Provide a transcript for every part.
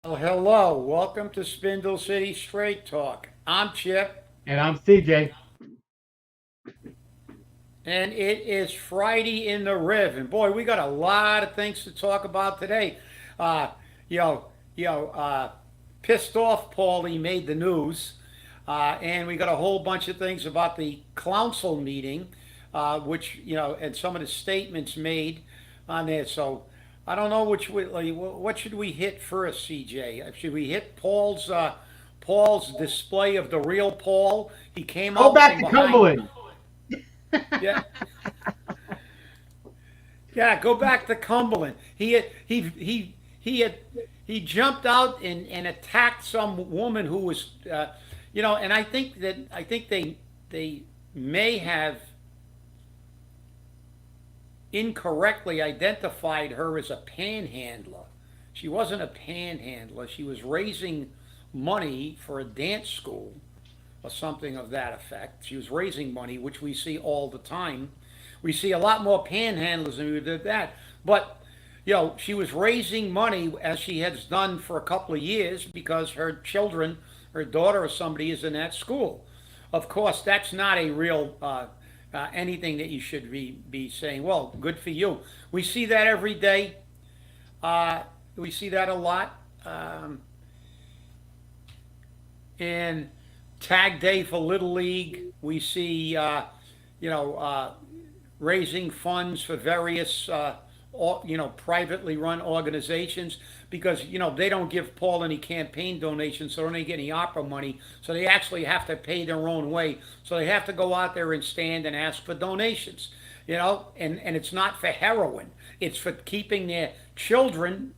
Well, hello. Welcome to Spindle City Straight Talk. I'm Chip, And I'm CJ. and it is Friday in the Riv. And boy, we got a lot of things to talk about today. Uh, you know, you know, pissed off Paulie made the news, and we got a whole bunch of things about the council meeting, which and some of the statements made on there. So I don't know what should we hit first, CJ? Should we hit Paul's display of the real Paul? He came Go out back from to behind. Cumberland. Yeah, yeah. Go back to Cumberland. He jumped out and attacked some woman who was, and I think they may have incorrectly identified her as a panhandler. She wasn't a panhandler. She was raising money for a dance school or something of that effect. She was raising money, which we see all the time. We see a lot more panhandlers than we did that. But, she was raising money as she has done for a couple of years because her children, her daughter or somebody is in that school. Of course, that's not a real anything that you should be saying, well, good for you. We see that every day. We see that a lot. In Tag Day for Little League, we see, you know, uh, raising funds for various, privately run organizations because, they don't give Paul any campaign donations, so they don't get any opera money. So they actually have to pay their own way. So they have to go out there and stand and ask for donations, and it's not for heroin. It's for keeping their children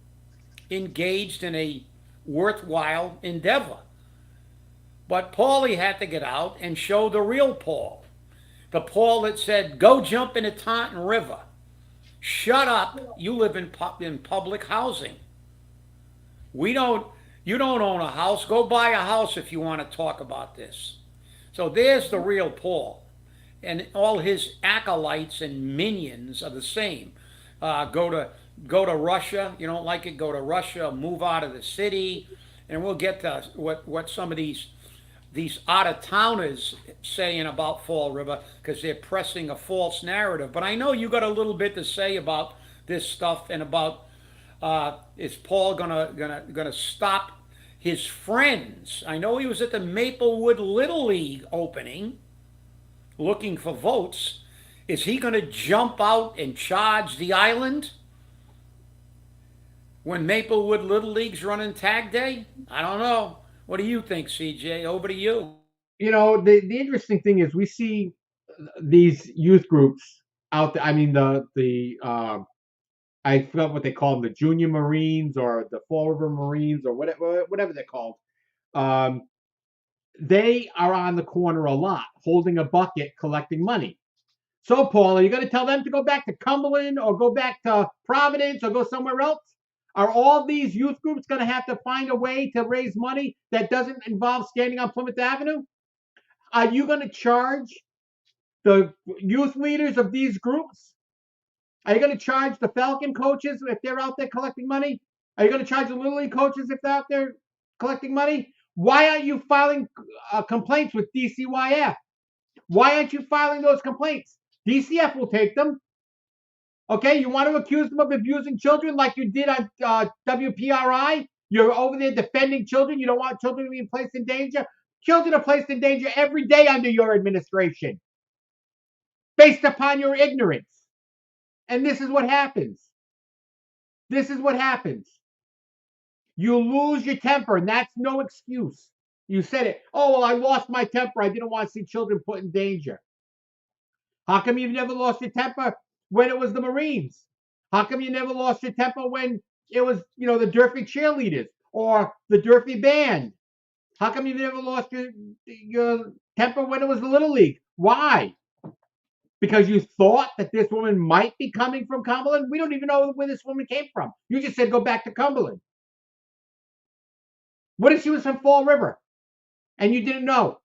engaged in a worthwhile endeavor. But Paulie had to get out and show the real Paul. The Paul that said, go jump in the Taunton River. Shut up. You live in public housing. We don't, you don't own a house. Go buy a house if you want to talk about this. So there's the real Paul. And all his acolytes and minions are the same. Uh, go to go to Russia. You don't like it? Go to Russia. Move out of the city, and we'll get to what some of these out of towners saying about Fall River because they're pressing a false narrative. But I know you got a little bit to say about this stuff and about is Paul gonna stop his friends? I know he was at the Maplewood Little League opening looking for votes. Is he going to jump out and charge the island when Maplewood Little League's running tag day? I don't know. What do you think, CJ? Over to you. The interesting thing is we see these youth groups out there. I mean, I forgot what they call them, the Junior Marines or the Fall River Marines or whatever they're called. Um, they are on the corner a lot, holding a bucket, collecting money. So, Paul, are you going to tell them to go back to Cumberland or go back to Providence or go somewhere else? Are all these youth groups going to have to find a way to raise money that doesn't involve standing on Plymouth Avenue? Are you going to charge the youth leaders of these groups? Are you going to charge the Falcon coaches if they're out there collecting money? Are you going to charge the Little League coaches if they're out there collecting money? Why aren't you filing complaints with DCYF? Why aren't you filing those complaints? DCF will take them. Okay, you want to accuse them of abusing children like you did on WPRI? You're over there defending children. You don't want children to be placed in danger. Children are placed in danger every day under your administration based upon your ignorance. And this is what happens. This is what happens. You lose your temper, and that's no excuse. You said it. Oh, well, I lost my temper. I didn't want to see children put in danger. How come you've never lost your temper when it was the Marines? How come you never lost your temper when it was, the Durfee cheerleaders or the Durfee band? How come you've never lost your temper when it was the Little League? Why? Because you thought that this woman might be coming from Cumberland? We don't even know where this woman came from. You just said go back to Cumberland. What if she was from Fall River and you didn't know?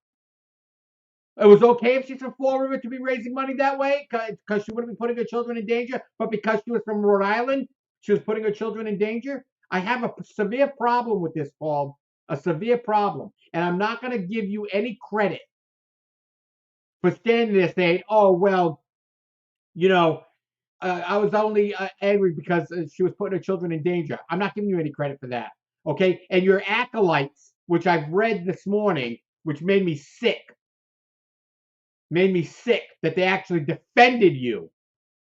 It was okay if she's from Fall River to be raising money that way because she wouldn't be putting her children in danger. But because she was from Rhode Island, she was putting her children in danger. I have a severe problem with this, Paul, a severe problem. And I'm not going to give you any credit for standing there saying, oh, well, you know, I was only angry because she was putting her children in danger. I'm not giving you any credit for that. Okay. And your acolytes, which I've read this morning, which made me sick that they actually defended you.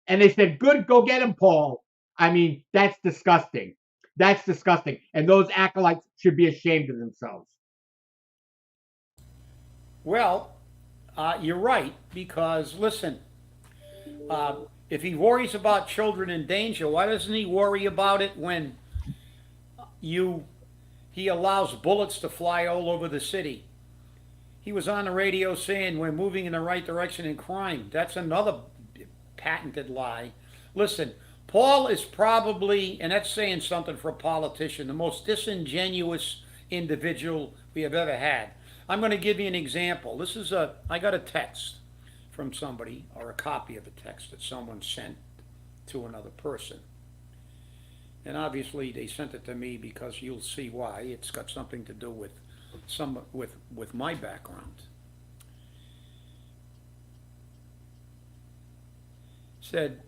And they said, good, go get him, Paul. I mean, that's disgusting. That's disgusting. And those acolytes should be ashamed of themselves. Well, you're right, because listen, if he worries about children in danger, why doesn't he worry about it when you he allows bullets to fly all over the city? He was on the radio saying we're moving in the right direction in crime. That's another patented lie. Listen, Paul is probably, and that's saying something for a politician, the most disingenuous individual we have ever had. I'm going to give you an example. I got a text from somebody, or a copy of a text that someone sent to another person. And obviously they sent it to me because you'll see why. It's got something to do with my background. Said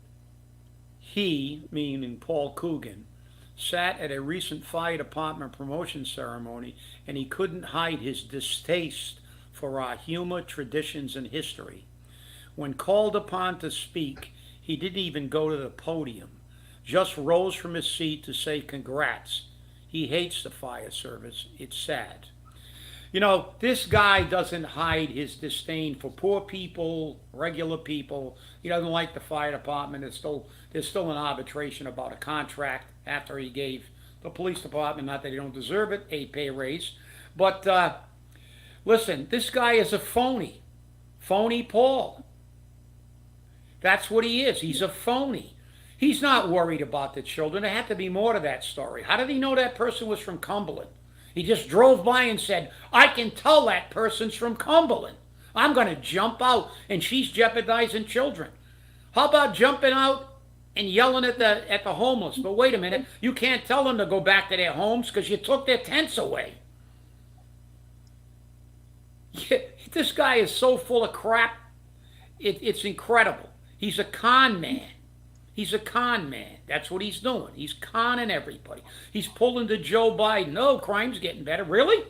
he, meaning Paul Coogan, sat at a recent fire department promotion ceremony and he couldn't hide his distaste for our humor, traditions, and history. When called upon to speak, he didn't even go to the podium, just rose from his seat to say congrats. He hates the fire service. It's sad. You know, this guy doesn't hide his disdain for poor people, regular people. He doesn't like the fire department. There's still an arbitration about a contract after he gave the police department, not that they don't deserve it, a pay raise. But listen, this guy is a phony. Phony Paul. That's what he is. He's a phony. He's not worried about the children. There had to be more to that story. How did he know that person was from Cumberland? He just drove by and said, I can tell that person's from Cumberland. I'm going to jump out, and she's jeopardizing children. How about jumping out and yelling at the homeless? But wait a minute, you can't tell them to go back to their homes because you took their tents away. This guy is so full of crap. It's incredible. He's a con man. He's a con man. That's what he's doing. He's conning everybody. He's pulling to Joe Biden. Oh, crime's getting better. Really?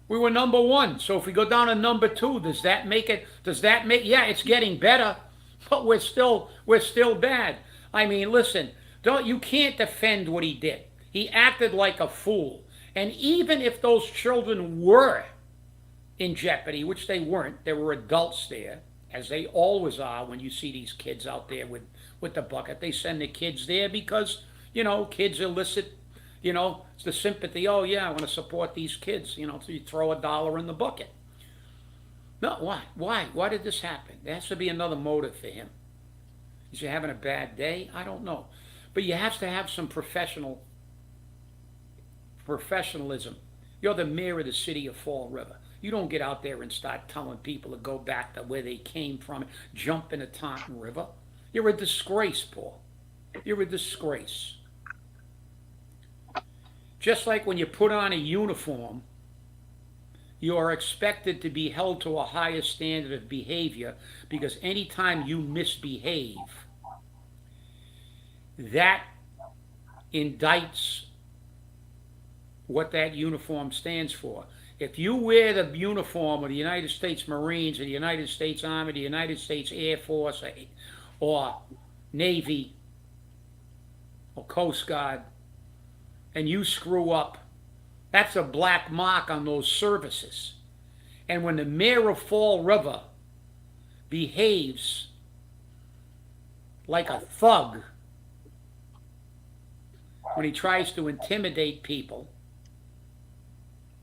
We were number one. So if we go down to number two, does that make it? Yeah, it's getting better, but we're still bad. I mean, listen, you can't defend what he did. He acted like a fool. And even if those children were in jeopardy, which they weren't, there were adults there, as they always are when you see these kids out there with the bucket. They send the kids there because, kids elicit, it's the sympathy. Oh, yeah, I want to support these kids, so you throw $1 in the bucket. No, why? Why did this happen? There has to be another motive for him. Is he having a bad day? I don't know. But you have to have some professionalism. You're the mayor of the city of Fall River. You don't get out there and start telling people to go back to where they came from, jump in the Taunton River. You're a disgrace, Paul. You're a disgrace. Just like when you put on a uniform, you are expected to be held to a higher standard of behavior, because anytime you misbehave, that indicts what that uniform stands for. If you wear the uniform of the United States Marines or the United States Army, the United States Air Force, or Navy, or Coast Guard, and you screw up, that's a black mark on those services. And when the mayor of Fall River behaves like a thug, when he tries to intimidate people,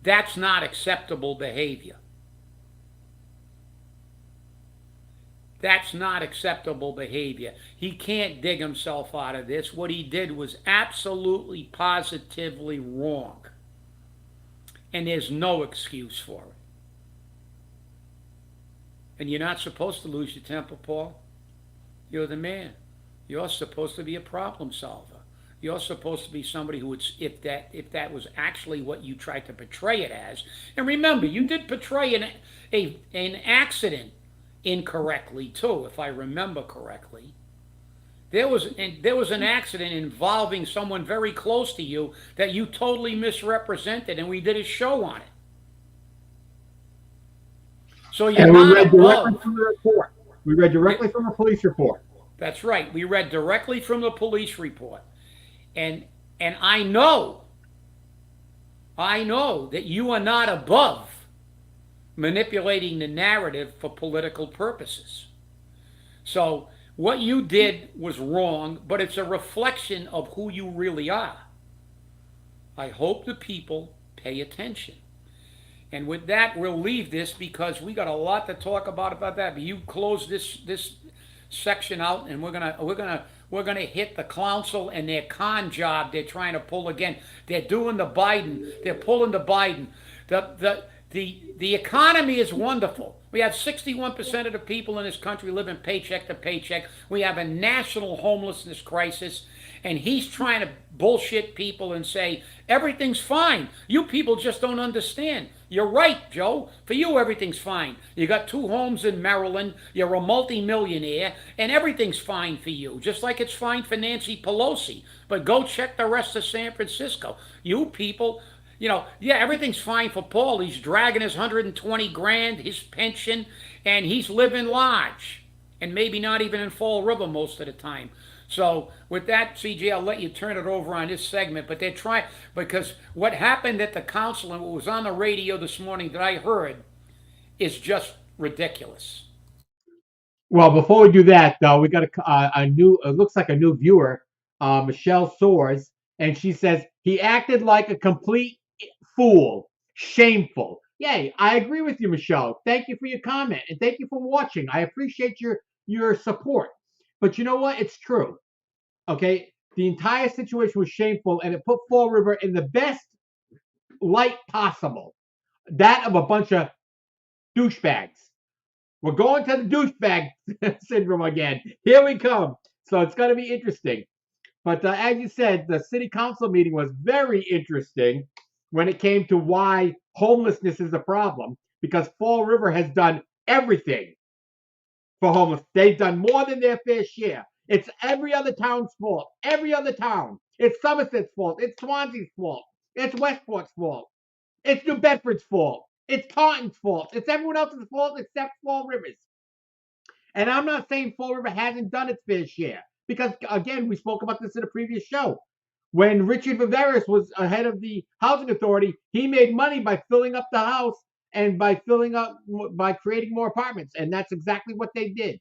that's not acceptable behavior. That's not acceptable behavior. He can't dig himself out of this. What he did was absolutely, positively wrong. And there's no excuse for it. And you're not supposed to lose your temper, Paul. You're the man. You're supposed to be a problem solver, You're supposed to be somebody who would, if that was actually what you tried to portray it as. And remember, you did portray an accident incorrectly too, if I remember correctly. There was an accident involving someone very close to you that you totally misrepresented, and we did a show on it. So you're And we not read directly above. from the report. We read directly from the police report. That's right. We read directly from the police report. And and I know that you are not above manipulating the narrative for political purposes. So what you did was wrong, but it's a reflection of who you really are. I hope the people pay attention. And with that, we'll leave this because we got a lot to talk about that. But you close this section out, and we're gonna hit the council and their con job they're trying to pull again. They're doing the Biden. They're pulling the Biden. The economy is wonderful. We have 61% of the people in this country living paycheck to paycheck. We have a national homelessness crisis, and he's trying to bullshit people and say everything's fine. You people just don't understand. You're right, Joe. For you, everything's fine. You got 2 homes in Maryland. You're a multimillionaire, and everything's fine for you, just like it's fine for Nancy Pelosi. But go check the rest of San Francisco. You people, yeah, everything's fine for Paul. He's dragging his 120 grand, his pension, and he's living large, and maybe not even in Fall River most of the time. So with that, CJ, I'll let you turn it over on this segment. But they're trying, because what happened at the council and what was on the radio this morning that I heard is just ridiculous. Well, before we do that, though, we got a new, it looks like a new viewer, Michelle Soares, and she says, he acted like a complete fool. Shameful. Yay, I agree with you, Michelle. Thank you for your comment, and thank you for watching. I appreciate your support. But you know what? It's true. Okay? The entire situation was shameful, and it put Fall River in the best light possible. That of a bunch of douchebags. We're going to the douchebag syndrome again. Here we come. So it's going to be interesting. But as you said, the city council meeting was very interesting when it came to why homelessness is a problem, because Fall River has done everything for homeless. They've done more than their fair share. It's every other town's fault. Every other town. It's Somerset's fault. It's Swansea's fault. It's Westport's fault. It's New Bedford's fault. It's Taunton's fault. It's everyone else's fault except Fall River's. And I'm not saying Fall River hasn't done its fair share, because, again, we spoke about this in a previous show. When Richard Viveris was head of the housing authority, he made money by filling up the house and by creating more apartments. And that's exactly what they did.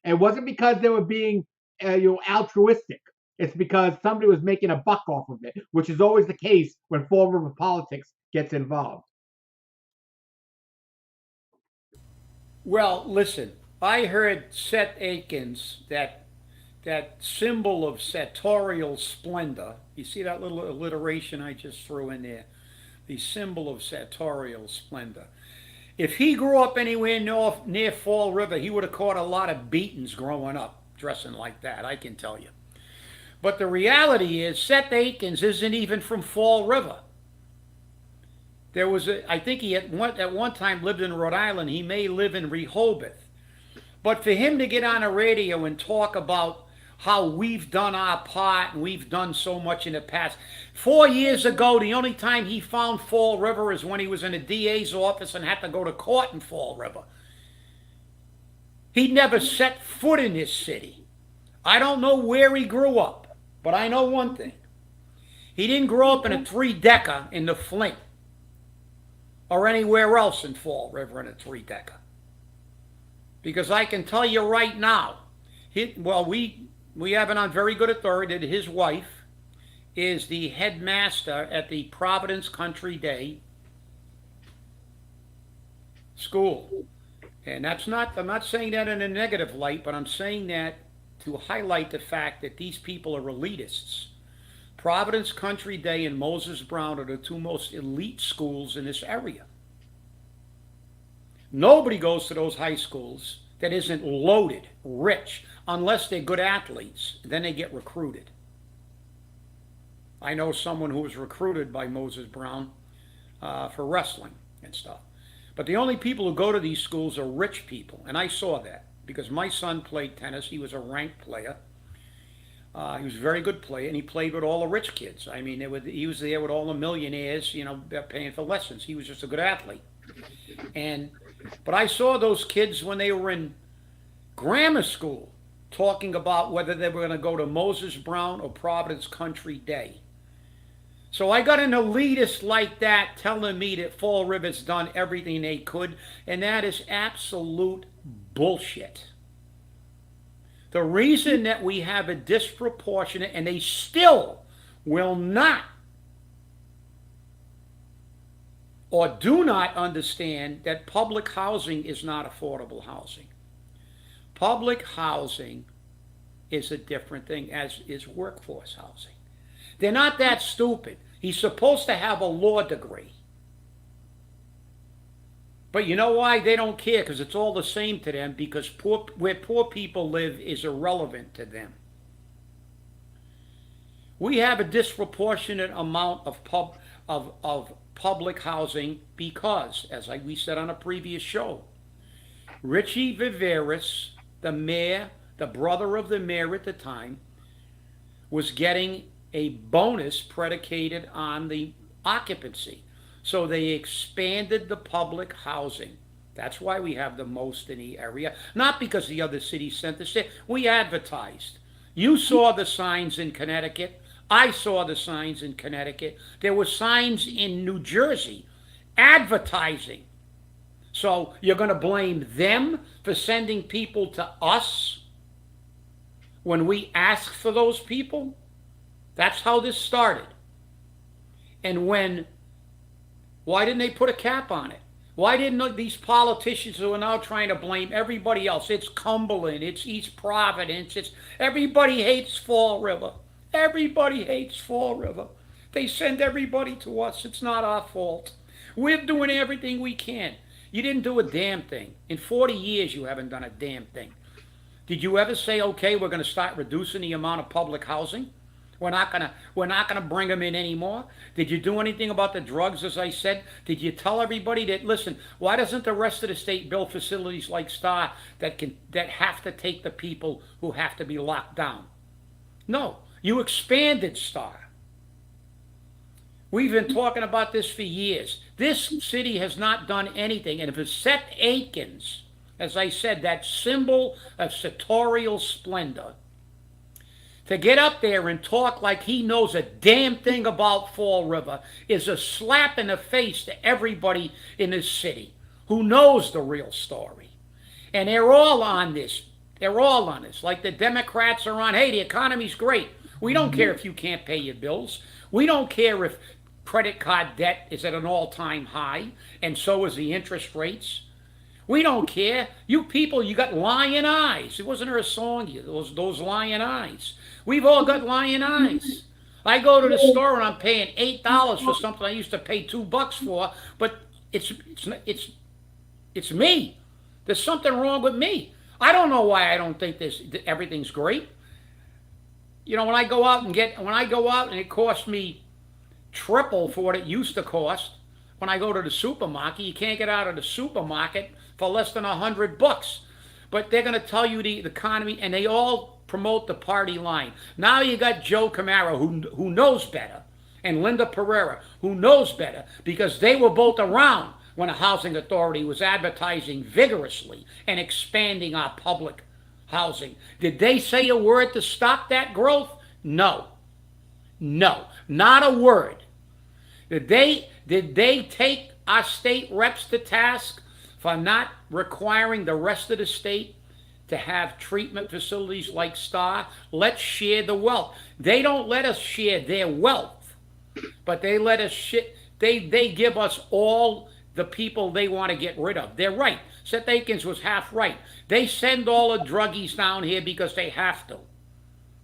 And it wasn't because they were being altruistic. It's because somebody was making a buck off of it, which is always the case when Fall River politics gets involved. Well, listen, I heard Seth Akins, that symbol of sartorial splendor. You see that little alliteration I just threw in there? The symbol of sartorial splendor. If he grew up anywhere near Fall River, he would have caught a lot of beatings growing up dressing like that, I can tell you. But the reality is, Seth Akins isn't even from Fall River. I think he at one time lived in Rhode Island. He may live in Rehoboth. But for him to get on a radio and talk about how we've done our part and we've done so much in the past. 4 years ago, the only time he found Fall River is when he was in a DA's office and had to go to court in Fall River. He never set foot in this city. I don't know where he grew up, but I know one thing. He didn't grow up in a 3-decker in the Flint or anywhere else in Fall River in a 3-decker. Because I can tell you right now, we have it on very good authority that his wife is the headmaster at the Providence Country Day School. And I'm not saying that in a negative light, but I'm saying that to highlight the fact that these people are elitists. Providence Country Day and Moses Brown are the 2 most elite schools in this area. Nobody goes to those high schools that isn't loaded, rich, unless they're good athletes. Then they get recruited. I know someone who was recruited by Moses Brown for wrestling and stuff. But the only people who go to these schools are rich people, and I saw that because my son played tennis. He was a ranked player. He was a very good player, and he played with all the rich kids. I mean, he was there with all the millionaires, paying for lessons. He was just a good athlete. But I saw those kids when they were in grammar school talking about whether they were going to go to Moses Brown or Providence Country Day. So I got an elitist like that telling me that Fall River's done everything they could, and that is absolute bullshit. The reason that we have a disproportionate, and they still will not or do not understand that public housing is not affordable housing. Public housing is a different thing, as is workforce housing. They're not that stupid. He's supposed to have a law degree. But you know why? They don't care, because it's all the same to them, because where poor people live is irrelevant to them. We have a disproportionate amount of public housing because, as we said on a previous show, Richie Viveris, the mayor, the brother of the mayor at the time, was getting a bonus predicated on the occupancy. So they expanded the public housing. That's why we have the most in the area. Not because the other cities sent us it. We advertised. You saw the signs in Connecticut. I saw the signs in Connecticut. There were signs in New Jersey advertising. So you're going to blame them for sending people to us when we asked for those people? That's how this started. And why didn't they put a cap on it? Why didn't these politicians who are now trying to blame everybody else? It's Cumberland, it's East Providence, everybody hates Fall River. Everybody hates Fall River. They send everybody to us. It's not our fault. We're doing everything we can. You didn't do a damn thing. In 40 years, you haven't done a damn thing. Did you ever say, okay, we're going to start reducing the amount of public housing? We're not gonna bring them in anymore. Did you do anything about the drugs, as I said? Did you tell everybody that, listen, why doesn't the rest of the state build facilities like Star that have to take the people who have to be locked down? No, you expanded Star. We've been talking about this for years. This city has not done anything, and if it's Seth Akins, as I said, that symbol of sartorial splendor, to get up there and talk like he knows a damn thing about Fall River is a slap in the face to everybody in this city who knows the real story. And they're all on this. They're all on this. Like the Democrats are on, hey, the economy's great. We don't care if you can't pay your bills. We don't care if credit card debt is at an all-time high, and so is the interest rates. We don't care. You people, you got lion eyes. It wasn't there a song? Those lion eyes. We've all got lion eyes. I go to the store and I'm paying $8 for something I used to pay $2 for, but it's me. There's something wrong with me. I don't know why I don't think everything's great. When I go out and it costs me triple for what it used to cost. When I go to the supermarket, you can't get out of the supermarket for less than $100. But they're going to tell you the economy, and they all promote the party line. Now you got Joe Camara, who knows better, and Linda Pereira, who knows better, because they were both around when a housing authority was advertising vigorously and expanding our public housing. Did they say a word to stop that growth? No. No, not a word. Did they take our state reps to task for not requiring the rest of the state to have treatment facilities like Star? Let's share the wealth. They don't let us share their wealth, but they let us they give us all the people they want to get rid of. They're right. Seth Akins was half right. They send all the druggies down here because they have to.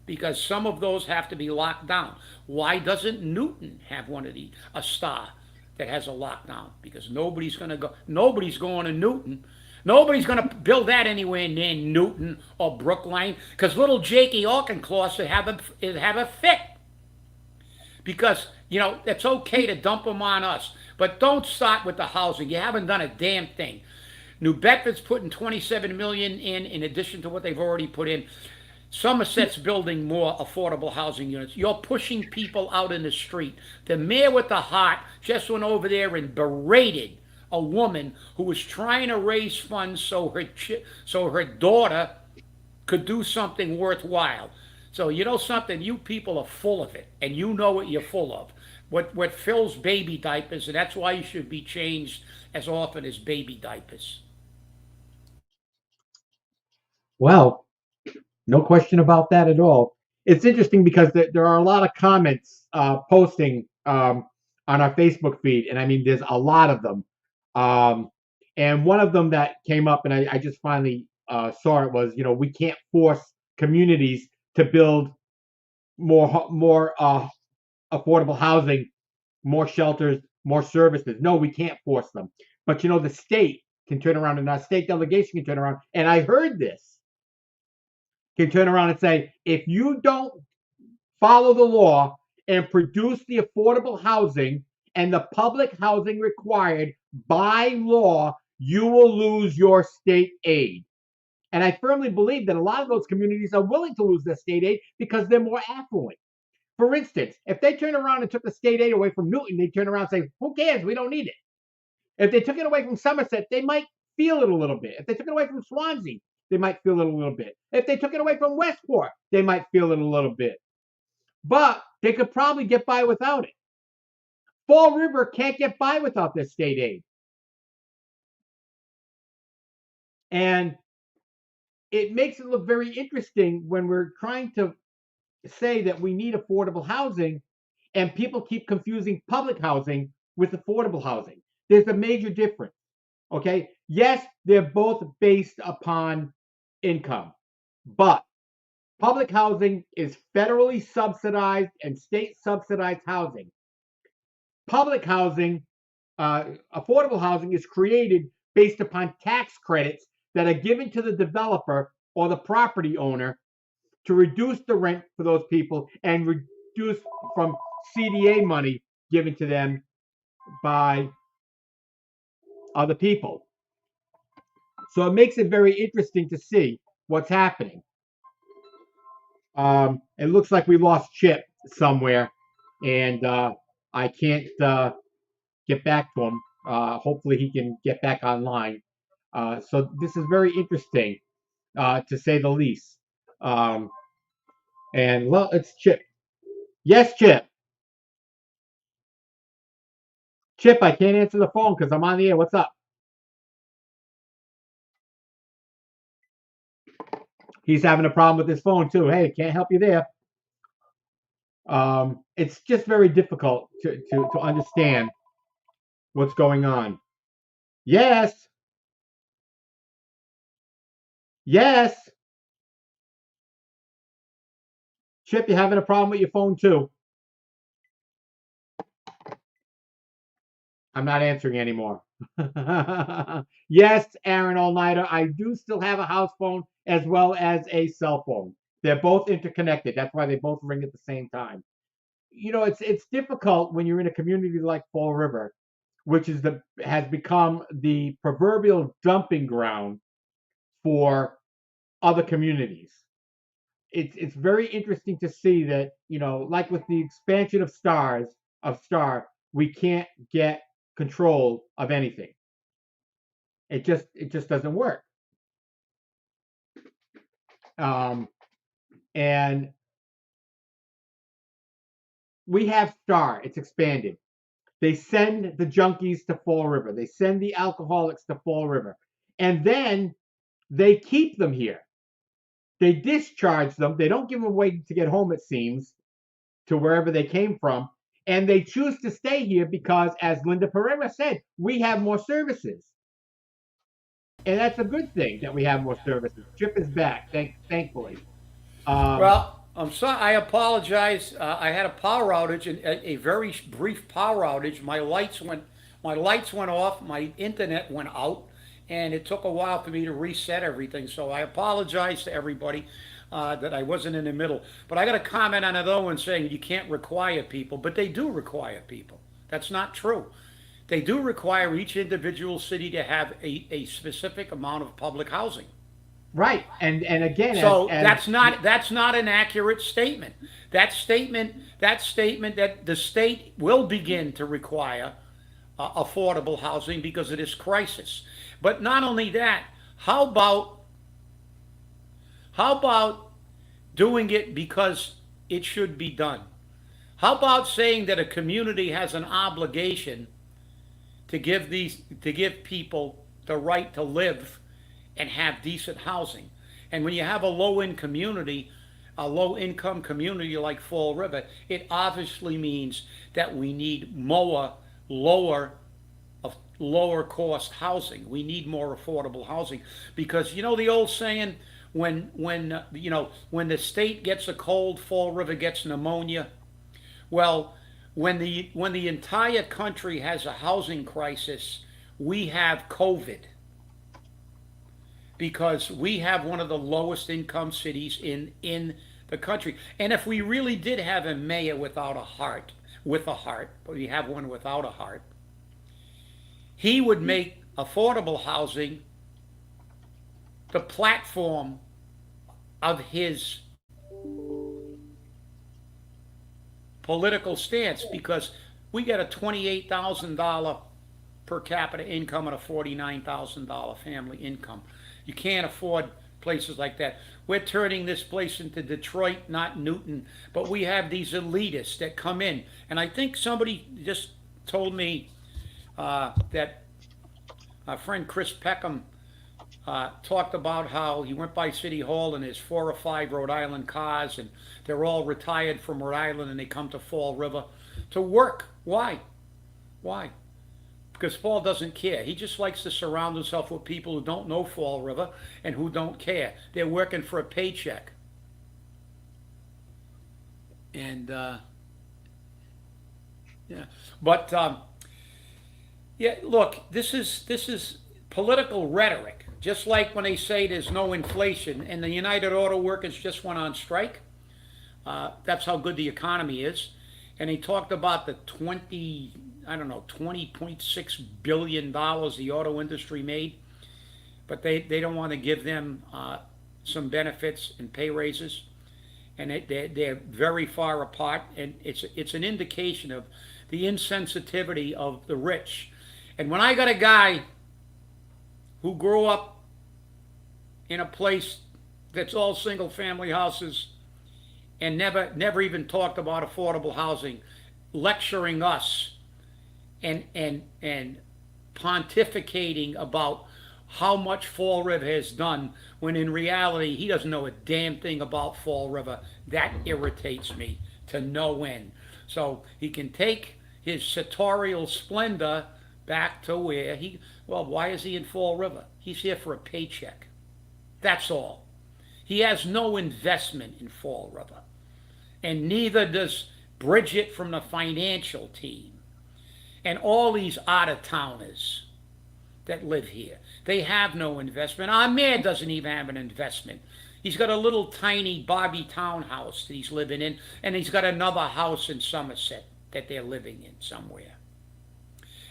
Because some of those have to be locked down. Why doesn't Newton have a Star that has a lockdown? Because nobody's going to Newton. Nobody's going to build that anywhere near Newton or Brookline, because little Jakey Auchincloss would have a fit. because it's okay to dump them on us, but don't start with the housing. You haven't done a damn thing. New Bedford's putting 27 million in addition to what they've already put in. Somerset's building more affordable housing units. You're pushing people out in the street. The mayor with the heart just went over there and berated a woman who was trying to raise funds so her daughter could do something worthwhile. So you know something, you people are full of it, and you know what you're full of. What fills baby diapers, and that's why you should be changed as often as baby diapers. Well, no question about that at all. It's interesting because there are a lot of comments posting on our Facebook feed, and I mean, there's a lot of them. Um, and one of them that came up, and I just finally saw it was, we can't force communities to build more affordable housing, more shelters, more services. No, we can't force them. But the state can turn around, and our state delegation can turn around. And I heard this can turn around and say, if you don't follow the law and produce the affordable housing and the public housing required by law, you will lose your state aid. And I firmly believe that a lot of those communities are willing to lose their state aid because they're more affluent. For instance, if they turn around and took the state aid away from Newton, they'd turn around and say, who cares? We don't need it. If they took it away from Somerset, they might feel it a little bit. If they took it away from Swansea, they might feel it a little bit. If they took it away from Westport, they might feel it a little bit. But they could probably get by without it. Fall River can't get by without their state aid. And it makes it look very interesting when we're trying to say that we need affordable housing and people keep confusing public housing with affordable housing. There's a major difference. Okay. Yes, they're both based upon income, but public housing is federally subsidized and state subsidized housing. Public housing, affordable housing, is created based upon tax credits that are given to the developer or the property owner to reduce the rent for those people and reduce from CDA money given to them by other people. So it makes it very interesting to see what's happening. It looks like we lost Chip somewhere, and I can't get back to him. Hopefully, he can get back online. So this is very interesting, to say the least. And well, it's Chip. Yes, Chip. Chip, I can't answer the phone because I'm on the air. What's up? He's having a problem with his phone too. Hey, can't help you there. It's just very difficult to understand what's going on. Yes. Yes. Chip, you're having a problem with your phone too. I'm not answering anymore. Yes, Aaron All-Nighter, I do still have a house phone as well as a cell phone. They're both interconnected. That's why they both ring at the same time. It's difficult when you're in a community like Fall River, which has become the proverbial dumping ground for other communities. It's very interesting to see that, like with the expansion of Star, we can't get control of anything. It just doesn't work. And we have Star. It's expanded. They send the junkies to Fall River. They send the alcoholics to Fall River. And then they keep them here. They discharge them. They don't give them a way to get home, it seems, to wherever they came from. And they choose to stay here because, as Linda Pereira said, we have more services. And that's a good thing that we have more services. Chip is back, thankfully. Well, I'm sorry. I apologize. I had a power outage, a very brief power outage. My lights went off. My internet went out, and it took a while for me to reset everything. So I apologize to everybody. that I wasn't in the middle. But I got to comment on another one saying you can't require people, but they do require people. That's not true. They do require each individual city to have a specific amount of public housing. Right. And again, So as that's not an accurate statement. That statement that the state will begin to require affordable housing because of this crisis. But not only that, how about how about doing it because it should be done? How about saying that a community has an obligation to give people the right to live and have decent housing? And when you have a low income community like Fall River, it obviously means that we need more lower of lower cost housing. We need more affordable housing because you know the old saying, when the state gets a cold, Fall River gets pneumonia. Well, when the entire country has a housing crisis, we have COVID because we have one of the lowest income cities in the country. And if we really did have a mayor without a heart, but we have one without a heart, he would make affordable housing the platform of his political stance because we got a $28,000 per capita income and a $49,000 family income. You can't afford places like that. We're turning this place into Detroit, not Newton, but we have these elitists that come in. And I think somebody just told me that our friend Chris Peckham talked about how he went by City Hall and there's 4 or 5 Rhode Island cars and they're all retired from Rhode Island and they come to Fall River to work. Why? Why? Because Paul doesn't care. He just likes to surround himself with people who don't know Fall River and who don't care. They're working for a paycheck. And yeah, but yeah, look, this is political rhetoric. Just like when they say there's no inflation and the United Auto Workers just went on strike. That's how good the economy is. And he talked about the $20.6 billion the auto industry made. But they don't want to give them some benefits and pay raises. And they're very far apart. And it's an indication of the insensitivity of the rich. And when I got a guy who grew up in a place that's all single family houses and never even talked about affordable housing, lecturing us and pontificating about how much Fall River has done when in reality he doesn't know a damn thing about Fall River. That irritates me to no end. So he can take his sartorial splendor back to where why is he in Fall River? He's here for a paycheck. That's all. He has no investment in Fall River. And neither does Bridget from the financial team. And all these out-of-towners that live here. They have no investment. Our mayor doesn't even have an investment. He's got a little tiny Bobby townhouse that he's living in, and he's got another house in Somerset that they're living in somewhere.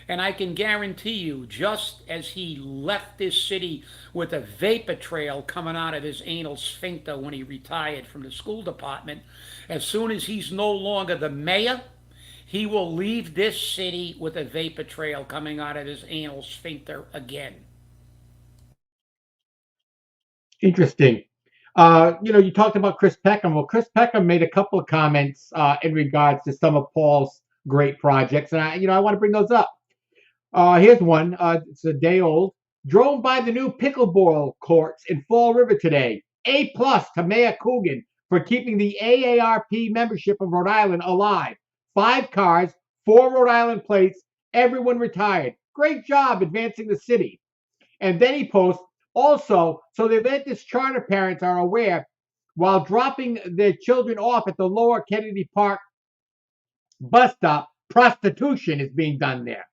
And I can guarantee you, just as he left this city with a vapor trail coming out of his anal sphincter when he retired from the school department, as soon as he's no longer the mayor, he will leave this city with a vapor trail coming out of his anal sphincter again. Interesting. You talked about Chris Peckham. Well, Chris Peckham made a couple of comments in regards to some of Paul's great projects, and I want to bring those up. Here's one. It's a day old. Drove by the new pickleball courts in Fall River today. A+ to Mayor Coogan for keeping the AARP membership of Rhode Island alive. 5 cars, 4 Rhode Island plates, everyone retired. Great job advancing the city. And then he posts, also, so the Atlantis charter parents are aware, while dropping their children off at the Lower Kennedy Park bus stop, prostitution is being done there.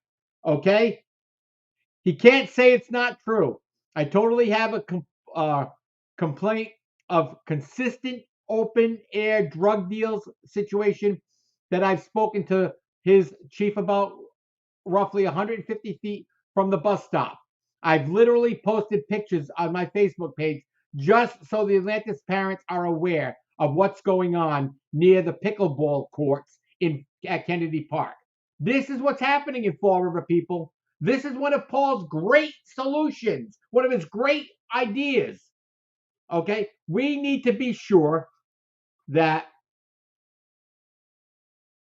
Okay? He can't say it's not true. I totally have a complaint of consistent open air drug deals situation that I've spoken to his chief about roughly 150 feet from the bus stop. I've literally posted pictures on my Facebook page just so the Atlantis parents are aware of what's going on near the pickleball courts at Kennedy Park. This is what's happening in Fall River, people. This is one of Paul's great solutions, one of his great ideas. Okay, we need to be sure that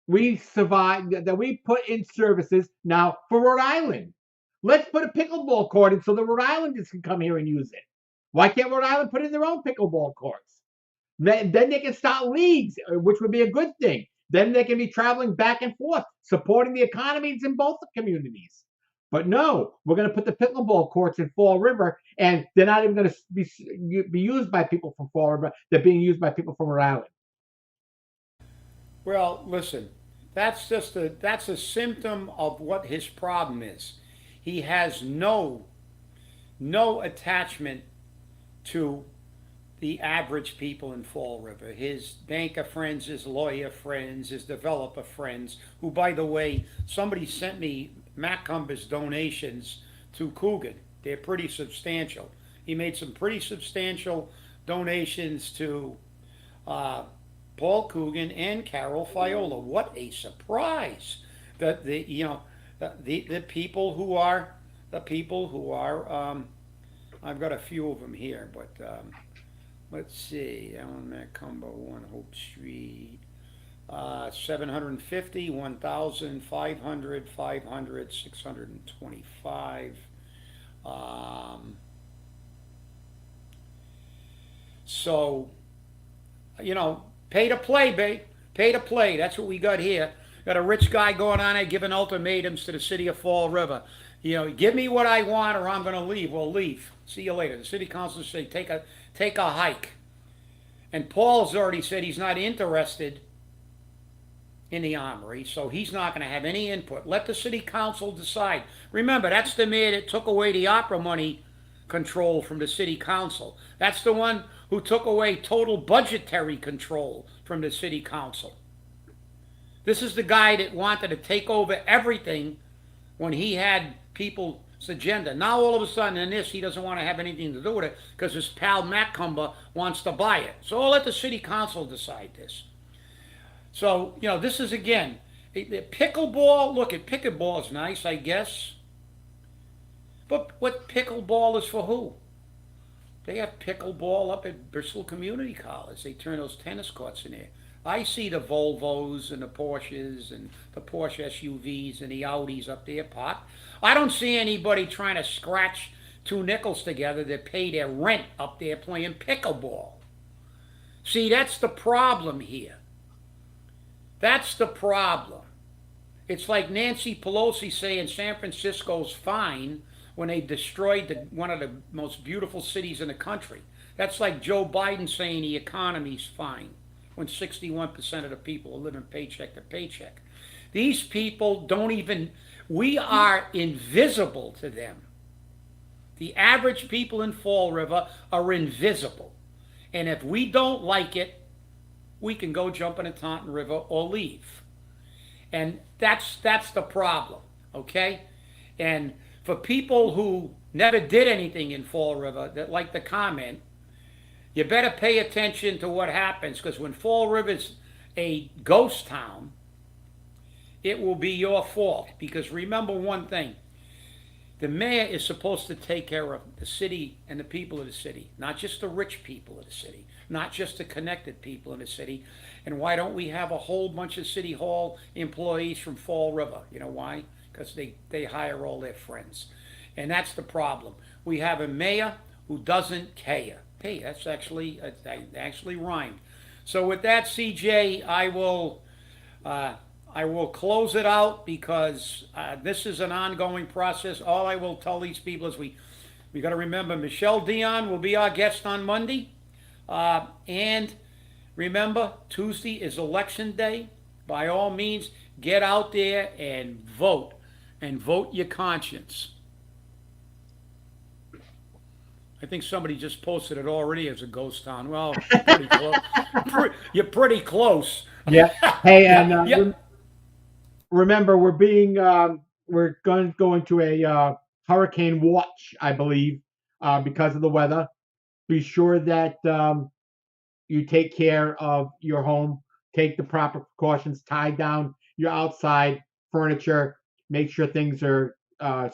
we survive, that we put in services now for Rhode Island. Let's put a pickleball court in so the Rhode Islanders can come here and use it. Why can't Rhode Island put in their own pickleball courts? Then they can start leagues, which would be a good thing. Then they can be traveling back and forth, supporting the economies in both the communities. But no, we're going to put the pickleball courts in Fall River, and they're not even going to be used by people from Fall River. They're being used by people from Rhode Island. Well, listen, that's a symptom of what his problem is. He has no attachment to the average people in Fall River. His banker friends, his lawyer friends, his developer friends, who, by the way, somebody sent me Macumber's donations to Coogan. They're pretty substantial. He made some pretty substantial donations to Paul Coogan and Carol Fiola. What a surprise! That the people who are I've got a few of them here, but let's see. Alan Macumber, 1 Hope Street, 750, 1,000, 500, 500, 625. So, pay to play, babe. Pay to play. That's what we got here. Got a rich guy going on there giving ultimatums to the city of Fall River. Give me what I want or I'm going to leave. Well, leave. See you later. The city council say take a hike. And Paul's already said he's not interested in the armory, so he's not going to have any input. Let the city council decide. Remember, that's the mayor that took away the opera money control from the city council. That's the one who took away total budgetary control from the city council. This is the guy that wanted to take over everything when he had people's agenda. Now all of a sudden in this, he doesn't want to have anything to do with it because his pal Macumber wants to buy it. So I'll let the city council decide this. So, this is, again, pickleball. Look, pickleball is nice, I guess. But what pickleball is for who? They have pickleball up at Bristol Community College. They turn those tennis courts in there. I see the Volvos and the Porsches and the Porsche SUVs and the Audis up there parked. I don't see anybody trying to scratch 2 nickels together to pay their rent up there playing pickleball. See, that's the problem here. That's the problem. It's like Nancy Pelosi saying San Francisco's fine when they destroyed one of the most beautiful cities in the country. That's like Joe Biden saying the economy's fine when 61% of the people are living paycheck to paycheck. These people we are invisible to them. The average people in Fall River are invisible. And if we don't like it, we can go jump in the Taunton River or leave. And that's the problem, okay? And for people who never did anything in Fall River that like to comment, you better pay attention to what happens, because when Fall River's a ghost town, it will be your fault. Because remember one thing, the mayor is supposed to take care of the city and the people of the city, not just the rich people of the city, not just the connected people in the city. And why don't we have a whole bunch of City Hall employees from Fall River? You know why? Because they hire all their friends. And that's the problem. We have a mayor who doesn't care. Hey, that actually rhymed. So with that, CJ, I will close it out because this is an ongoing process. All I will tell these people is we got to remember Michelle Dion will be our guest on Monday. And remember, Tuesday is election day. By all means, get out there and vote your conscience. I think somebody just posted it already as a ghost town. Well, you're pretty close. You're pretty close. Yeah. Hey, and Yeah, yeah. remember, we're going to go into a hurricane watch, I believe, because of the weather. Be sure that you take care of your home, take the proper precautions, tie down your outside furniture, make sure things are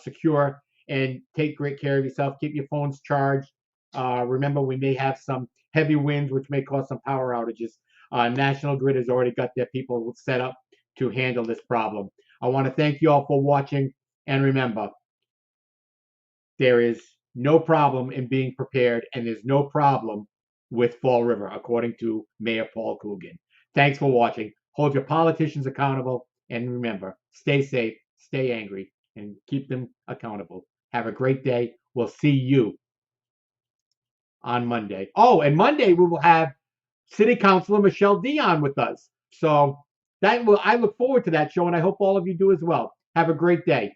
secure, and take great care of yourself. Keep your phones charged. Remember, we may have some heavy winds, which may cause some power outages. National Grid has already got their people set up to handle this problem. I want to thank you all for watching, and remember, there is no problem in being prepared, and there's no problem with Fall River, according to Mayor Paul Coogan. Thanks for watching. Hold your politicians accountable, and remember, stay safe, stay angry, and keep them accountable. Have a great day. We'll see you on Monday. Oh, and Monday we will have City Councilor Michelle Dion with us. So I look forward to that show, and I hope all of you do as well. Have a great day.